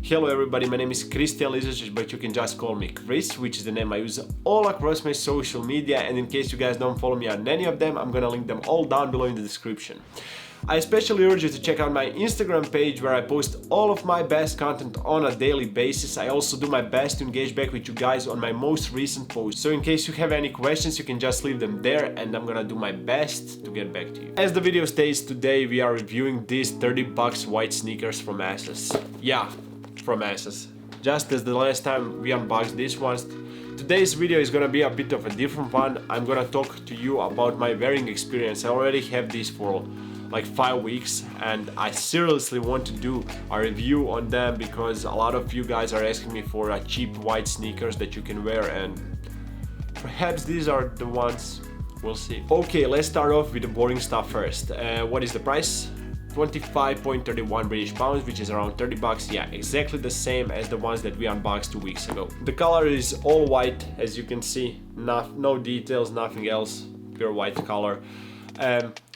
Hello everybody, my name is Christian Lizovic, but you can just call me Chris, which is the name I use all across my social media, and in case you guys don't follow me on any of them, I'm gonna link them all down below in the description. I especially urge you to check out my Instagram page where I post all of my best content on a daily basis. I also do my best to engage back with you guys on my most recent posts. So in case you have any questions, you can just leave them there and I'm gonna do my best to get back to you. As the video states, today we are reviewing these 30 bucks white sneakers from Asos. Yeah, from Asos. Just as the last time we unboxed these ones, today's video is gonna be a bit of a different one. I'm gonna talk to you about my wearing experience. I already have these for like 5 weeks and I seriously want to do a review on them because a lot of you guys are asking me for cheap white sneakers that you can wear, and perhaps these are the ones. We'll see. Okay, let's start off with the boring stuff first. What is the price? 25.31 British pounds, which is around 30 bucks. Yeah, exactly the same as the ones that we unboxed 2 weeks ago. The color is all white, as you can see. No details, nothing else, pure white color.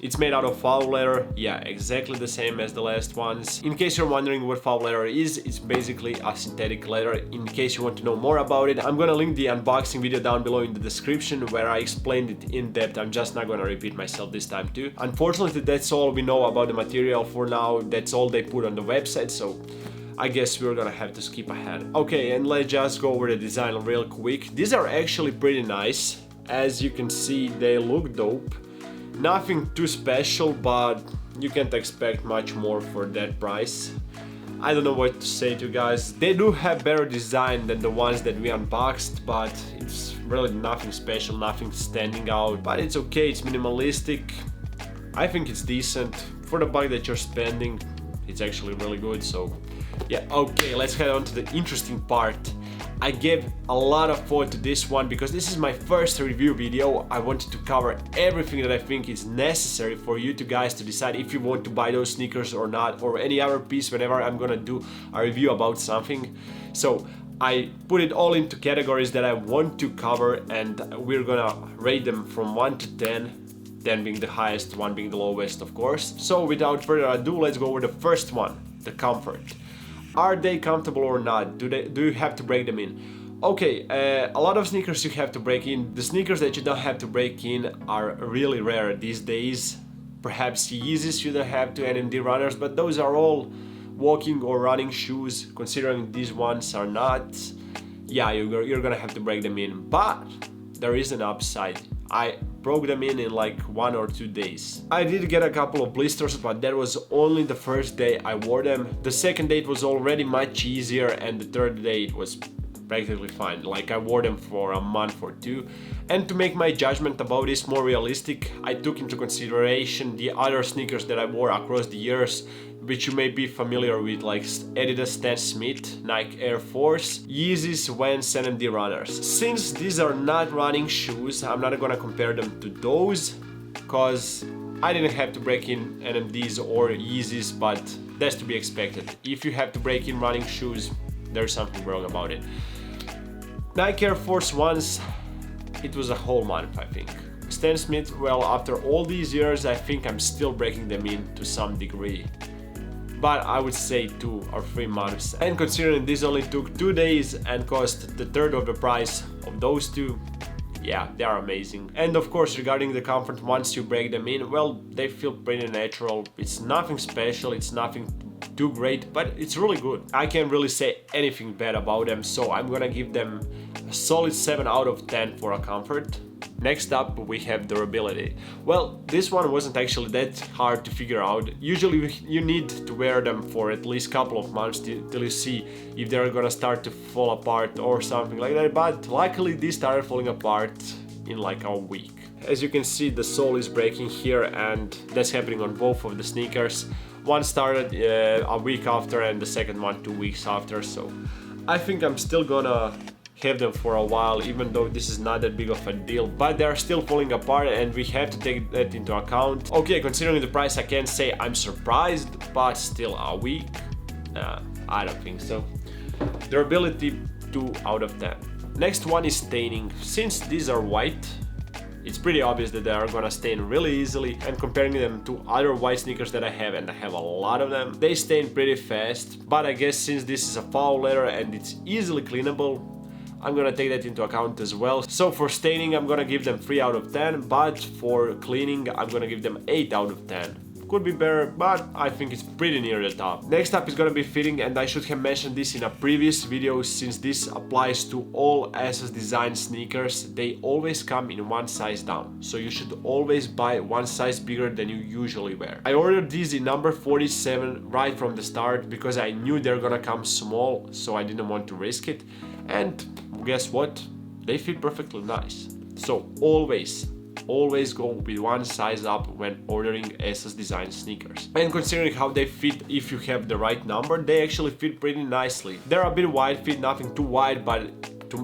It's made out of foul leather. Yeah, exactly the same as the last ones. In case you're wondering what foul leather is, it's basically a synthetic leather. In case you want to know more about it, I'm gonna link the unboxing video down below in the description where I explained it in depth. I'm just not gonna repeat myself this time too. Unfortunately, that's all we know about the material for now. That's all they put on the website, so I guess we're gonna have to skip ahead. Okay, and let's just go over the design real quick. These are actually pretty nice. As you can see, they look dope. Nothing too special, but you can't expect much more for that price. I don't know what to say to you guys. They do have better design than the ones that we unboxed, but it's really nothing special, nothing standing out. But it's okay, it's minimalistic. I think it's decent. For the buck that you're spending, it's actually really good, so yeah. Okay, let's head on to the interesting part. I gave a lot of thought to this one because this is my first review video. I wanted to cover everything that I think is necessary for you guys to decide if you want to buy those sneakers or not, or any other piece whenever I'm gonna do a review about something. So I put it all into categories that I want to cover, and we're gonna rate them from 1 to 10. 10 being the highest, 1 being the lowest, of course. So without further ado, let's go over the first one, the comfort. Are they comfortable or not? Do you have to break them in? Okay, a lot of sneakers you have to break in. The sneakers that you don't have to break in are really rare these days. Perhaps Yeezys you don't have to, NMD runners, but those are all walking or running shoes. Considering these ones are not, yeah, you're gonna have to break them in. But there is an upside. I broke them in like 1 or 2 days. I did get a couple of blisters, but that was only the first day I wore them. The second day it was already much easier, and the third day it was practically fine. Like I wore them for a month or 2. And to make my judgment about this more realistic, I took into consideration the other sneakers that I wore across the years, which you may be familiar with, like Adidas Stan Smith, Nike Air Force, Yeezys, Vans, NMD runners. Since these are not running shoes, I'm not gonna compare them to those, cause I didn't have to break in NMDs or Yeezys, but that's to be expected. If you have to break in running shoes, there's something wrong about it. Nike Air Force Ones, it was a whole month, I think. Stan Smith, well, after all these years, I think I'm still breaking them in to some degree. But I would say 2 or 3 months. And considering this only took 2 days and cost the third of the price of those 2, yeah, they are amazing. And of course, regarding the comfort, once you break them in, well, they feel pretty natural. It's nothing special, it's nothing too great, but it's really good. I can't really say anything bad about them, so I'm gonna give them a solid 7 out of 10 for a comfort. Next up, we have durability. Well, this one wasn't actually that hard to figure out. Usually you need to wear them for at least a couple of months till you see if they're gonna start to fall apart or something like that, but luckily these started falling apart in like a week. As you can see, the sole is breaking here, and that's happening on both of the sneakers. One started a week after and the second one 2 weeks after, so I think I'm still gonna have them for a while, even though this is not that big of a deal, but they're still falling apart and we have to take that into account. Okay, considering the price, I can't say I'm surprised, but still a week? I don't think so. Durability 2 out of 10. Next one is staining. Since these are white, it's pretty obvious that they are gonna stain really easily, and comparing them to other white sneakers that I have, and I have a lot of them, they stain pretty fast. But I guess since this is a foul leather and it's easily cleanable, I'm gonna take that into account as well. So for staining I'm gonna give them 3 out of 10, but for cleaning I'm gonna give them 8 out of 10. Could be better, but I think it's pretty near the top. Next up is gonna be fitting, and I should have mentioned this in a previous video, since this applies to all ASOS design sneakers. They always come in one size down, so you should always buy one size bigger than you usually wear. I ordered these in number 47 right from the start because I knew they're gonna come small, so I didn't want to risk it. And guess what? They fit perfectly nice. So always go with one size up when ordering ASOS design sneakers. And considering how they fit, if you have the right number, they actually fit pretty nicely. They're a bit wide fit, nothing too wide, but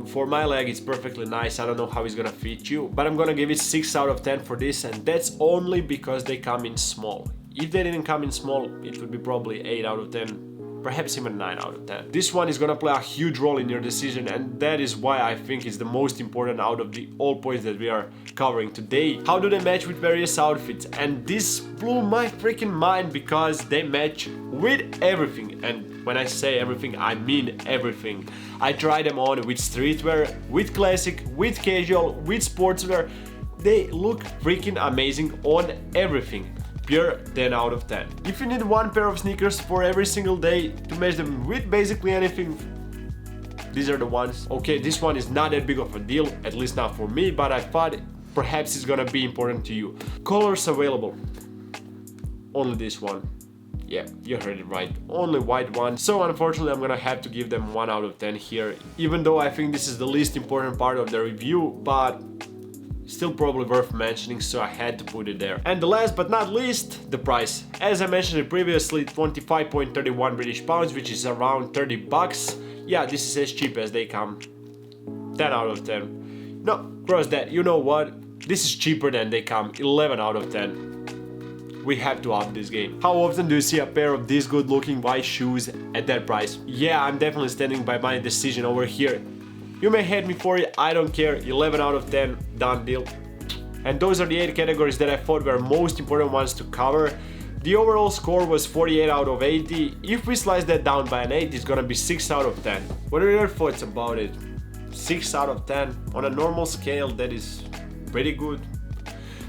for my leg it's perfectly nice. I don't know how it's gonna fit you, but I'm gonna give it 6 out of 10 for this, and that's only because they come in small. If they didn't come in small, it would be probably 8 out of 10. Perhaps even 9 out of 10. This one is gonna play a huge role in your decision, and that is why I think it's the most important out of the all points that we are covering today. How do they match with various outfits? And this blew my freaking mind because they match with everything. And when I say everything, I mean everything. I tried them on with streetwear, with classic, with casual, with sportswear. They look freaking amazing on everything. Pure 10 out of 10. If you need one pair of sneakers for every single day to match them with basically anything, these are the ones. Okay, this one is not that big of a deal, at least not for me, but I thought perhaps it's gonna be important to you. Colors available. Only this one. Yeah, you heard it right, only white one. So unfortunately I'm gonna have to give them 1 out of 10 here, even though I think this is the least important part of the review, but still probably worth mentioning, so I had to put it there. And the last but not least, the price. As I mentioned it previously, 25.31 British pounds, which is around 30 bucks. Yeah, this is as cheap as they come. 10 out of 10. No, cross that. You know what? This is cheaper than they come. 11 out of 10. We have to up this game. How often do you see a pair of these good looking white shoes at that price? Yeah, I'm definitely standing by my decision over here. You may hate me for it, I don't care. 11 out of 10, done deal. And those are the 8 categories that I thought were most important ones to cover. The overall score was 48 out of 80. If we slice that down by an 8, it's gonna be 6 out of 10. What are your thoughts about it? 6 out of 10? On a normal scale, that is pretty good.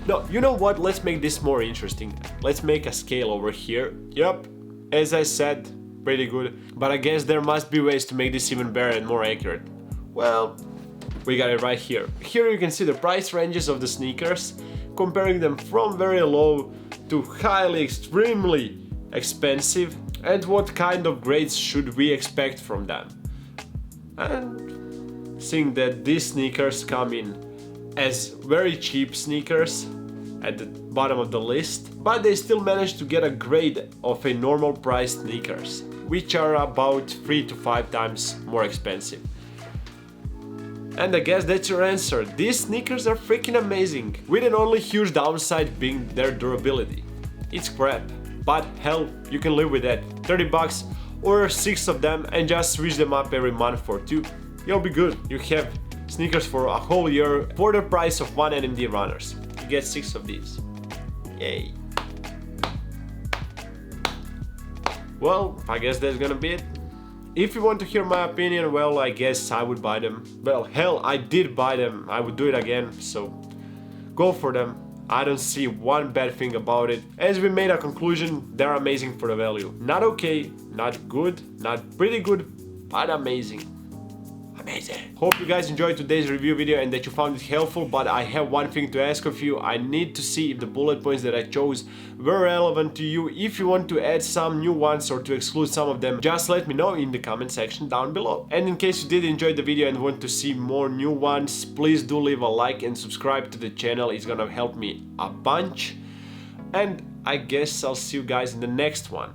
No, you know what? Let's make this more interesting. Let's make a scale over here. Yep, as I said, pretty good. But I guess there must be ways to make this even better and more accurate. Well, we got it right here. Here you can see the price ranges of the sneakers, comparing them from very low to highly extremely expensive, and what kind of grades should we expect from them. And seeing that these sneakers come in as very cheap sneakers at the bottom of the list, but they still managed to get a grade of a normal priced sneakers, which are about 3 to 5 times more expensive. And I guess that's your answer. These sneakers are freaking amazing, with an only huge downside being their durability. It's crap, but hell, you can live with that. 30 bucks, order 6 of them and just switch them up every month for 2. You'll be good. You have sneakers for a whole year for the price of 1 NMD runners. You get 6 of these. Yay. Well, I guess that's gonna be it. If you want to hear my opinion, well, I guess I would buy them. Well, hell, I did buy them. I would do it again, so go for them. I don't see one bad thing about it. As we made a conclusion, they're amazing for the value. Not okay, not good, not pretty good, but amazing. Amazing. Hope you guys enjoyed today's review video and that you found it helpful, but I have one thing to ask of you. I need to see if the bullet points that I chose were relevant to you. If you want to add some new ones or to exclude some of them, just let me know in the comment section down below. And in case you did enjoy the video and want to see more new ones, please do leave a like and subscribe to the channel. It's gonna help me a bunch. And I guess I'll see you guys in the next one.